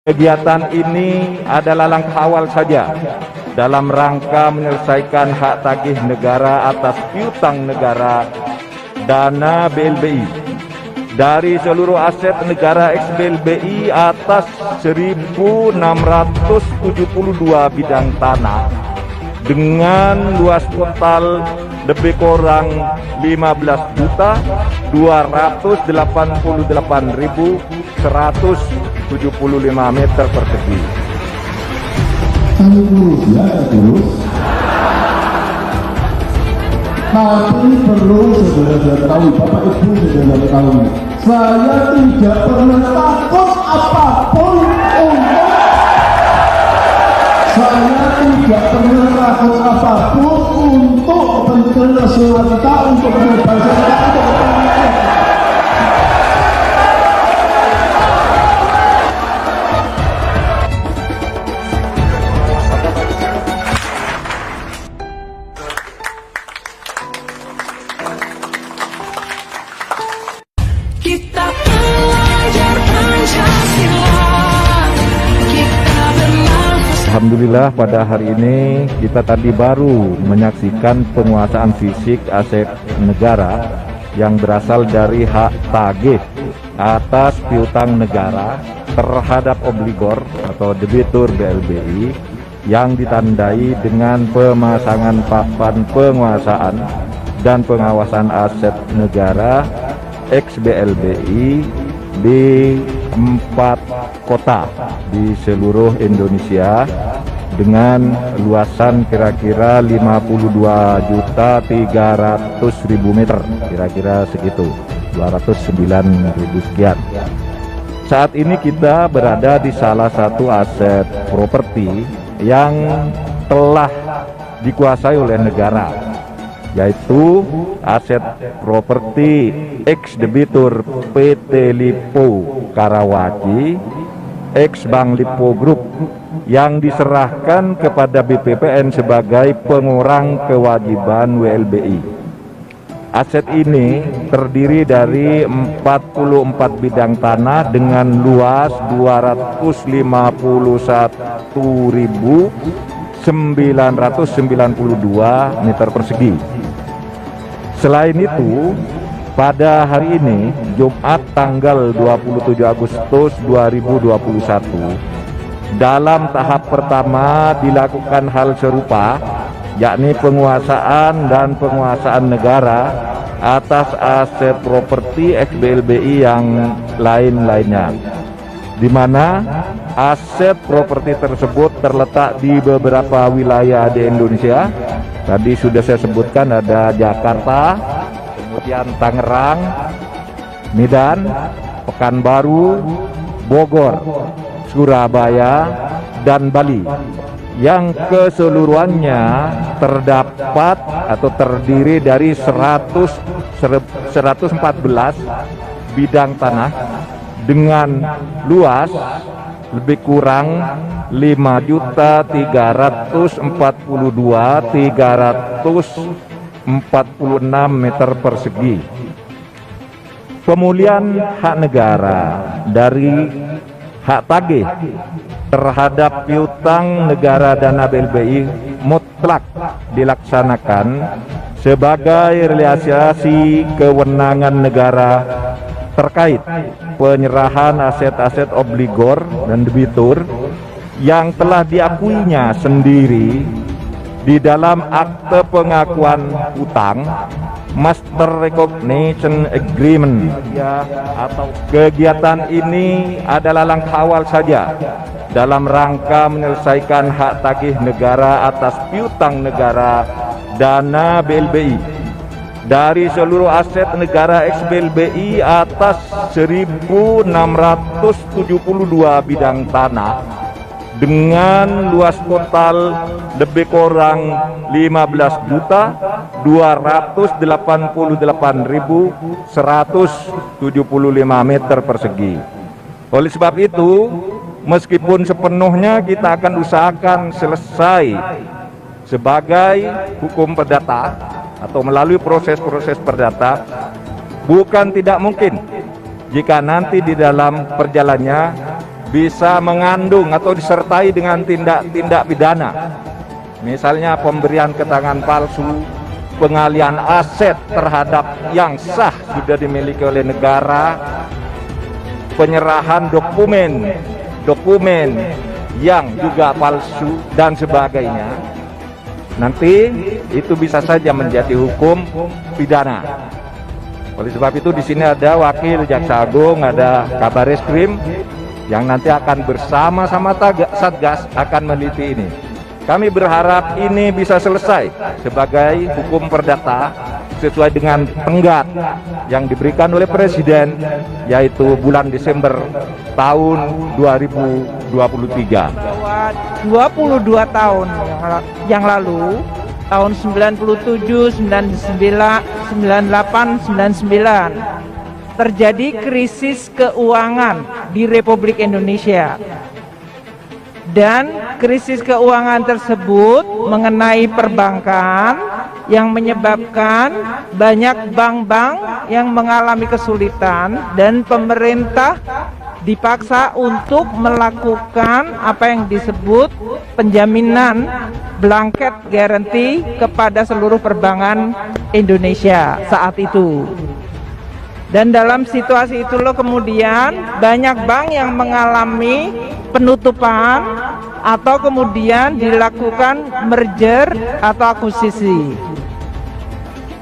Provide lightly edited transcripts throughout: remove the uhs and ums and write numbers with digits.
Kegiatan ini adalah langkah awal saja dalam rangka menyelesaikan hak tagih negara atas piutang negara dana BLBI dari seluruh aset negara ex BLBI atas 1.672 bidang tanah dengan luas total lebih kurang 15.288.175 meter persegi. Ya, terus. Tapi perlu saudara-saudara tahu, Bapak Ibu saudara tahu, saya tidak pernah takut apapun untuk kepentingan nasional kita, untuk bangsa kita, Kita pelajar Pancasila, kita bernafas. Alhamdulillah pada hari ini kita tadi baru menyaksikan penguasaan fisik aset negara yang berasal dari hak tagih atas piutang negara terhadap obligor atau debitur BLBI yang ditandai dengan pemasangan papan penguasaan dan pengawasan aset negara ex BLBI di 4 kota di seluruh Indonesia dengan luasan kira-kira 52.300.000 meter, kira-kira segitu, 209.000 sekian. Saat ini kita berada di salah satu aset properti yang telah dikuasai oleh negara, yaitu aset properti ex debitur PT Lipo Karawaci, ex Bank Lipo Group, yang diserahkan kepada BPPN sebagai pengurang kewajiban WLBI. Aset ini terdiri dari 44 bidang tanah dengan luas 251.992 meter persegi. Selain itu, pada hari ini, Jumat tanggal 27 Agustus 2021, dalam tahap pertama dilakukan hal serupa, yakni penguasaan dan penguasaan negara atas aset properti ex BLBI yang lain-lainnya, di mana aset properti tersebut terletak di beberapa wilayah di Indonesia. Tadi sudah saya sebutkan, ada Jakarta, kemudian Tangerang, Medan, Pekanbaru, Bogor, Surabaya, dan Bali, yang keseluruhannya terdapat atau terdiri dari 114 bidang tanah dengan luas lebih kurang 5.342.346 meter persegi. Pemulihan hak negara dari hak tagih terhadap piutang negara dana BLBI mutlak dilaksanakan sebagai realisasi kewenangan negara terkait penyerahan aset-aset obligor dan debitur yang telah diakuinya sendiri di dalam akte pengakuan utang, Master Recognition Agreement, atau kegiatan ini adalah langkah awal saja dalam rangka menyelesaikan hak tagih negara atas piutang negara dana BLBI dari seluruh aset negara ex BLBI atas 1.672 bidang tanah dengan luas total lebih kurang 15.288.175 meter persegi. Oleh sebab itu, meskipun sepenuhnya kita akan usahakan selesai sebagai hukum perdata atau melalui proses-proses perdata, bukan tidak mungkin jika nanti di dalam perjalanannya bisa mengandung atau disertai dengan tindak-tindak pidana. Misalnya pemberian keterangan palsu, pengalihan aset terhadap yang sah sudah dimiliki oleh negara, penyerahan dokumen yang juga palsu dan sebagainya. Nanti itu bisa saja menjadi hukum pidana. Oleh sebab itu di sini ada wakil Jaksa Agung, ada Kabar Eskrim yang nanti akan bersama-sama Satgas akan meneliti ini. Kami berharap ini bisa selesai sebagai hukum perdata sesuai dengan tenggat yang diberikan oleh Presiden, yaitu bulan Desember tahun 2023. 22 tahun yang lalu, tahun 97, 99, 98, 99, terjadi krisis keuangan di Republik Indonesia. Dan krisis keuangan tersebut mengenai perbankan yang menyebabkan banyak bank-bank yang mengalami kesulitan dan pemerintah dipaksa untuk melakukan apa yang disebut penjaminan blanket guarantee kepada seluruh perbankan Indonesia saat itu. Dan dalam situasi itulah kemudian banyak bank yang mengalami penutupan atau kemudian dilakukan merger atau akuisisi.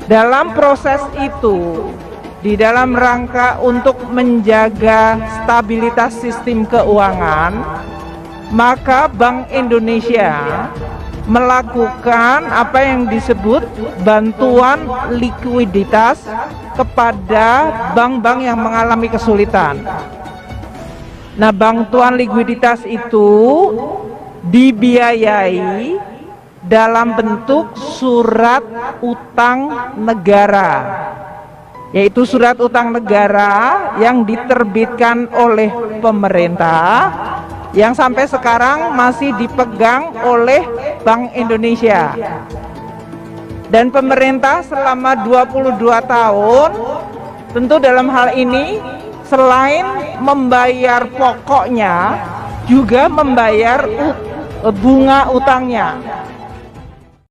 Dalam proses itu, di dalam rangka untuk menjaga stabilitas sistem keuangan, maka Bank Indonesia melakukan apa yang disebut bantuan likuiditas kepada bank-bank yang mengalami kesulitan. Nah, bantuan likuiditas itu dibiayai dalam bentuk surat utang negara, yaitu surat utang negara yang diterbitkan oleh pemerintah yang sampai sekarang masih dipegang oleh Bank Indonesia. Dan pemerintah selama 22 tahun tentu dalam hal ini selain membayar pokoknya juga membayar bunga utangnya.